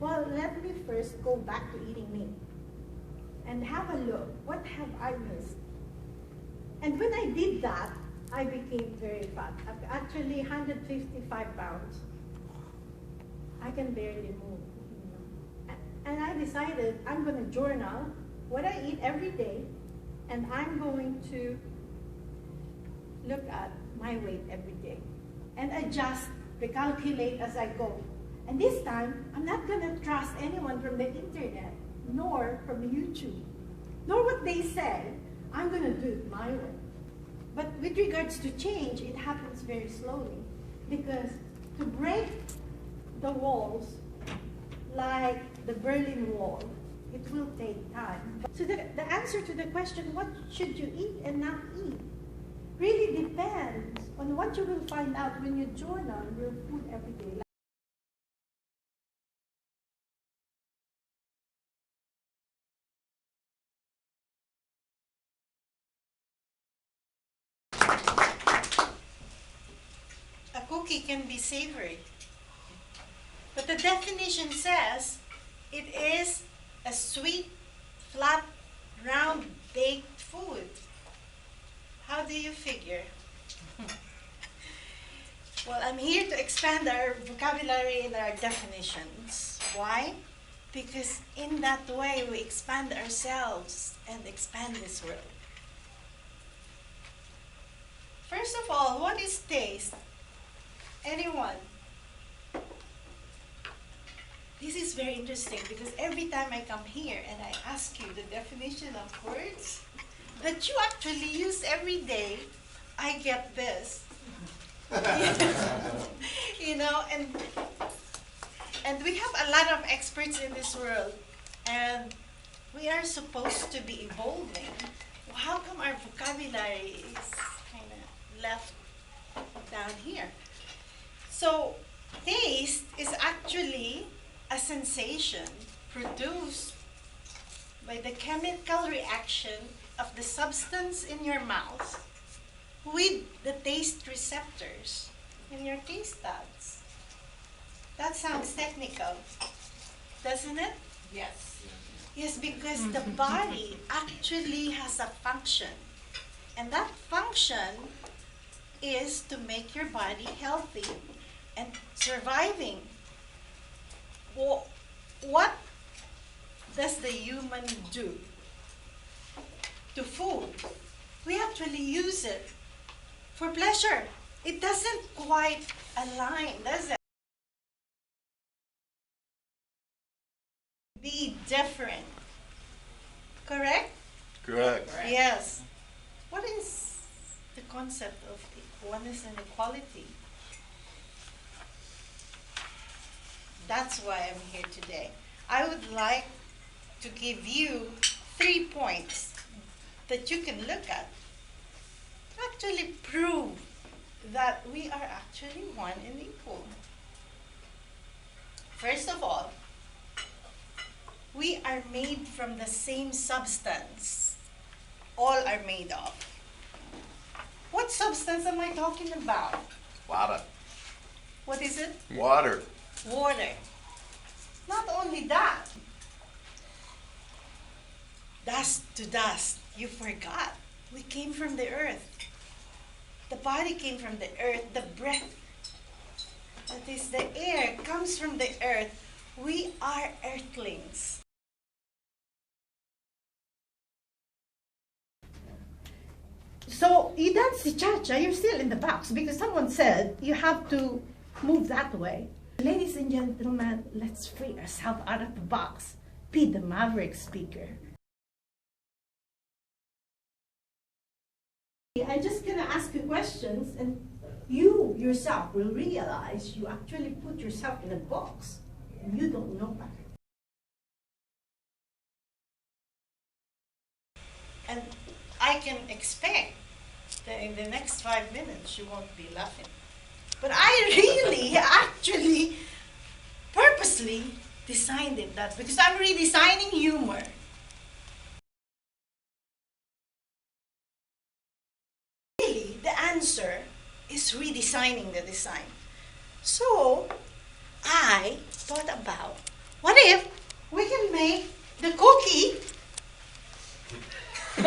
Well, let me first go back to eating meat and have a look. What have I missed? And when I did that, I became very fat. I'm actually 155 pounds. I can barely move. And I decided I'm going to journal what I eat every day, and I'm going to look at my weight every day and adjust, recalculate as I go. And this time, I'm not going to trust anyone from the internet, nor from YouTube, nor what they say. I'm going to do it my way. But with regards to change, it happens very slowly, because to break the walls, like the Berlin Wall, it will take time. So the answer to the question, what should you eat and not eat, really depends on what you will find out when you journal your food every day. A cookie can be savory, but the definition says it is a sweet, flat, round, baked food. How do you figure? Well, I'm here to expand our vocabulary and our definitions. Why? Because in that way we expand ourselves and expand this world. First of all, what is taste? Anyone? This is very interesting, because every time I come here and I ask you the definition of words that you actually use every day, I get this. You know, and we have a lot of experts in this world, and we are supposed to be evolving. How come our vocabulary is kind of left down here? So taste is actually a sensation produced by the chemical reaction of the substance in your mouth with the taste receptors in your taste buds. That sounds technical, doesn't it? Yes. Yes, because the body actually has a function, and that function is to make your body healthy and surviving. Well, what does the human do to food? We actually use it for pleasure. It doesn't quite align, does it? Be different. Correct? Correct. Yes. What is the concept of oneness and equality? That's why I'm here today. I would like to give you 3 points that you can look at to actually prove that we are actually one and equal. First of all, we are made from the same substance. All are made of. What substance am I talking about? Water. What is it? Water. Water. Not only that, dust to dust. You forgot. We came from the earth. The body came from the earth. The breath, that is the air, comes from the earth. We are earthlings. So you dance the cha-cha, you're still in the box, because someone said you have to move that way. Ladies and gentlemen, let's free ourselves out of the box. Be the maverick speaker. I'm just gonna ask you questions, and you yourself will realize you actually put yourself in a box and you don't know that. And I can expect that in the next 5 minutes you won't be laughing. But I really, actually, purposely designed it that, because I'm redesigning humor. Really, the answer is redesigning the design. So, I thought about What if we can make the cookie? We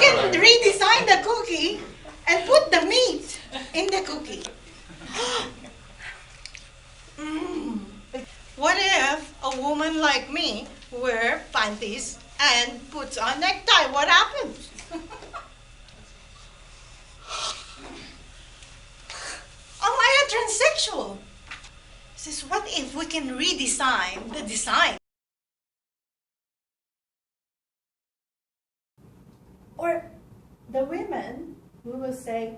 can redesign the cookie and put the meat in the cookie. What if a woman like me wear panties and puts on necktie? What happens? Am I a transsexual? Says, what if we can redesign the design? Or the women who will say,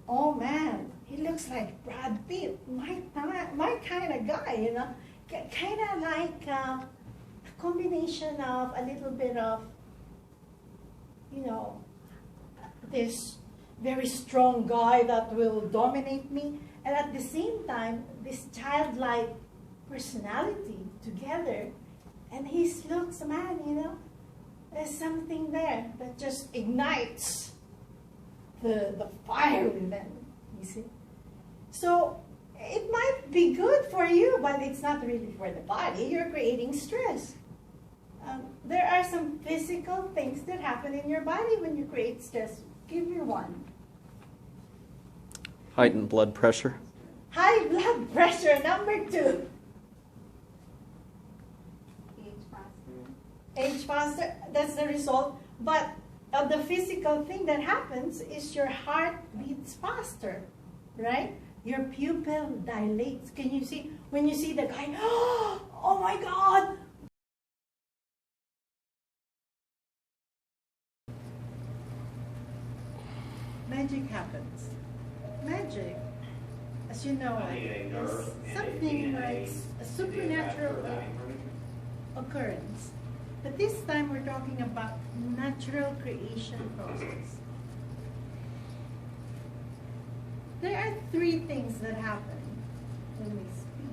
oh man, he looks like Brad Pitt, my kind of guy, you know, kind of like a combination of a little bit of, you know, this very strong guy that will dominate me, and at the same time, this childlike personality together, and he looks, man, you know, there's something there that just ignites the fire within, you see. So it might be good for you, but it's not really for the body. You're creating stress. There are some physical things that happen in your body when you create stress. Give me one. Heightened blood pressure. High blood pressure, number 2. Age faster, that's the result. But the physical thing that happens is your heart beats faster, right? Your pupil dilates. Can you see, when you see the guy, oh my God. Magic happens. Magic, as you know, is something like a supernatural occurrence. But this time we're talking about natural creation process. There are 3 things that happen when we speak.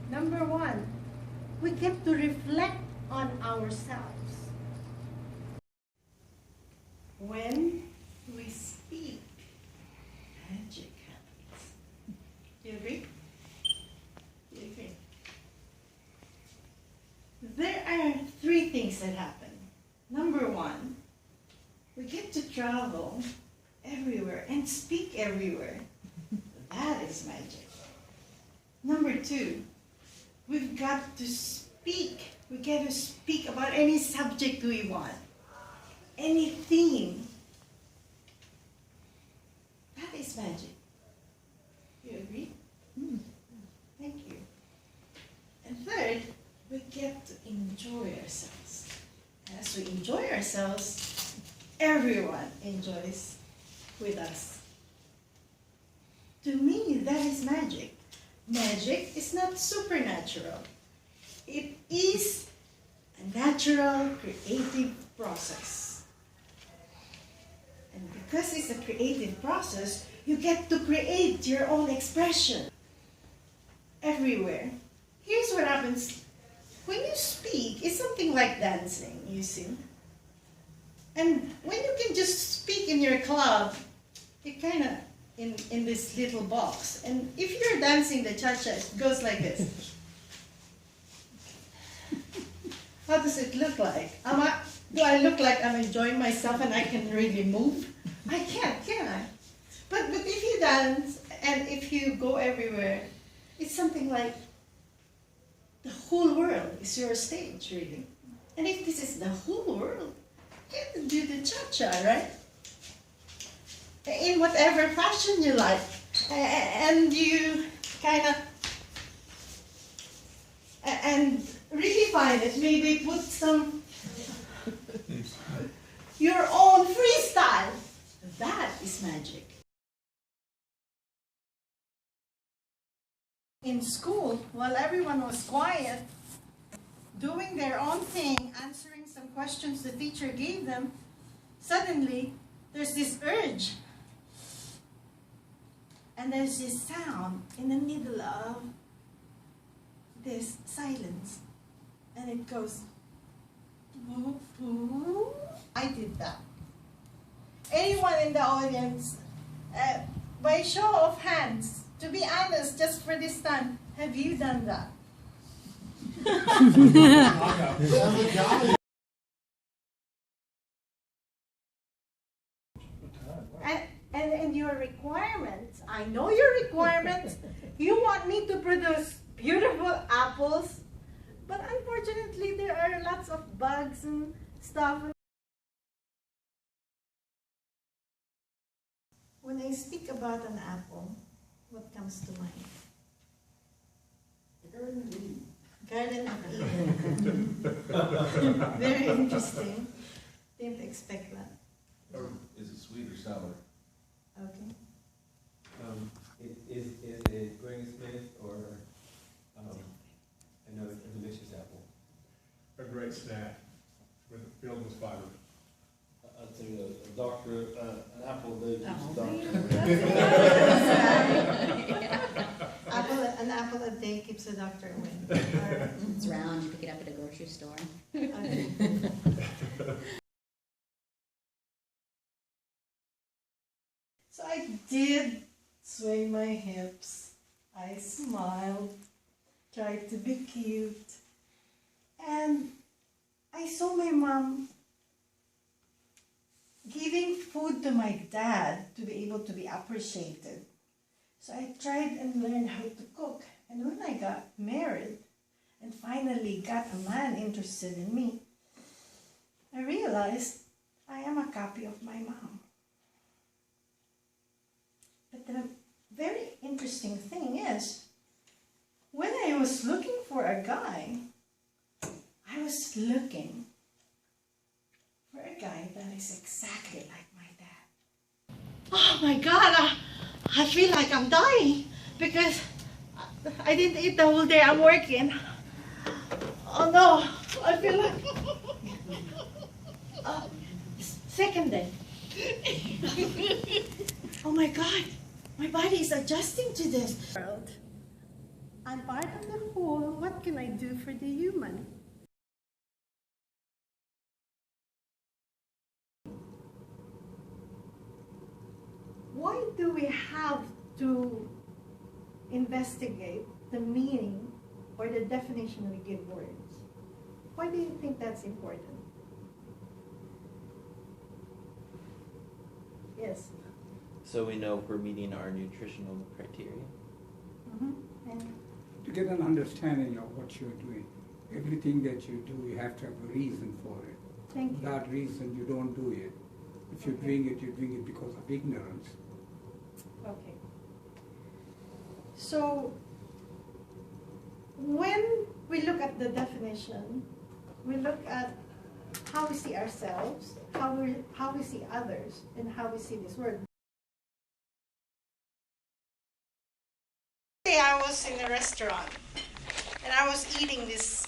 Number 1, we get to reflect on ourselves. When we speak, magic happens. Do you agree? Do you agree? There are 3 things that happen. Number 1, we get to travel everywhere and speak everywhere. That is magic. Number 2, we've got to speak. We get to speak about any subject we want, any theme. That is magic. You agree? Thank you. And third, we get to enjoy ourselves. And as we enjoy ourselves, everyone enjoys with us. To me, that is magic. Magic is not supernatural. It is a natural, creative process. And because it's a creative process, you get to create your own expression everywhere. Here's what happens. When you speak, it's something like dancing, you see. And when you can just speak in your club, you're kind of in this little box. And if you're dancing the cha-cha, it goes like this. How does it look like? Do I look like I'm enjoying myself and I can really move? I can't, can I? But if you dance and if you go everywhere, it's something like the whole world is your stage, really. And if this is the whole world, you can do the cha-cha, right? In whatever fashion you like. And you kind of, and really find it, maybe put some, your own freestyle. That is magic. In school, while everyone was quiet, doing their own thing, answering some questions the teacher gave them, suddenly there's this urge. And there's this sound in the middle of this silence. And it goes, woo, woo. I did that. Anyone in the audience, by show of hands, To be honest, just for this time, have you done that? And your requirements, I know your requirements. You want me to produce beautiful apples, but unfortunately there are lots of bugs and stuff. When I speak about an apple, what comes to mind? Garden of Eden. Very interesting. Didn't expect that. Is it sweet or sour? Okay. Is it Granny Smith or another delicious apple? A great snack filled with fiber. I'd say an apple a day keeps the doctor. An apple a day keeps the doctor away. It's round, you pick it up at a grocery store. Okay. So I did sway my hips. I smiled, tried to be cute, and I saw my mom giving food to my dad to be able to be appreciated. So I tried and learned how to cook. And when I got married and finally got a man interested in me, I realized I am a copy of my mom. But the very interesting thing is, when I was looking for a guy, I was looking for a guy that is exactly like my dad. Oh my God, I feel like I'm dying because I didn't eat the whole day. I'm working. Oh no, I feel like second day. Oh my God, my body is adjusting to this world. I'm part of the whole. What can I do for the human? Why do we have to investigate the meaning or the definition we give words? Why do you think that's important? Yes. So we know we're meeting our nutritional criteria. And to get an understanding of what you're doing. Everything that you do, you have to have a reason for it. thank you. Without reason, you don't do it. If you're doing it, you're doing it because of ignorance. Okay. So, when we look at the definition, we look at how we see ourselves, how we see others, and how we see this world. I was in a restaurant, and I was eating this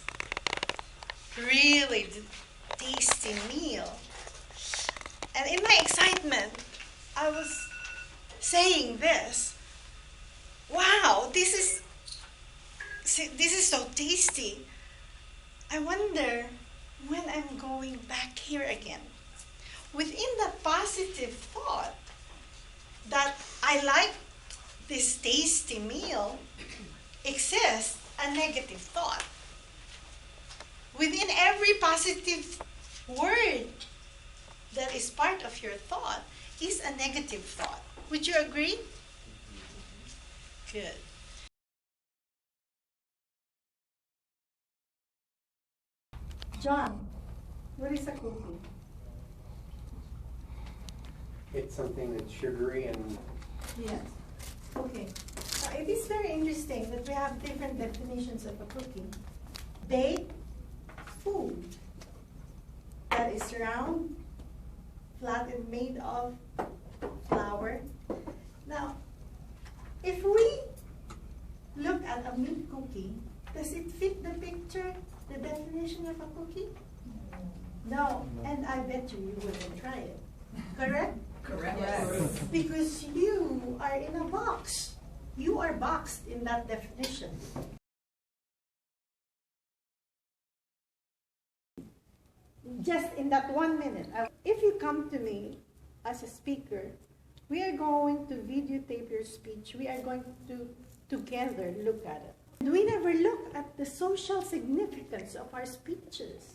really tasty meal. And in my excitement, I was saying this, wow, this is so tasty. I wonder when I'm going back here again. Within that positive thought that I like this tasty meal exists a negative thought. Within every positive word that is part of your thought is a negative thought. Would you agree? Good. John, what is a cookie? It's something that's sugary and Yes. Okay. It is very interesting that we have different definitions of a cookie. Baked food that is round, flat, and made of flour. Now, if we look at a meat cookie, does it fit the picture, the definition of a cookie? No, and I bet you wouldn't try it. Correct? Correct. Yes. Because you are in a box. You are boxed in that definition. Just in that 1 minute, if you come to me as a speaker, We are going to videotape your speech. We are going to together look at it. And we never look at the social significance of our speeches.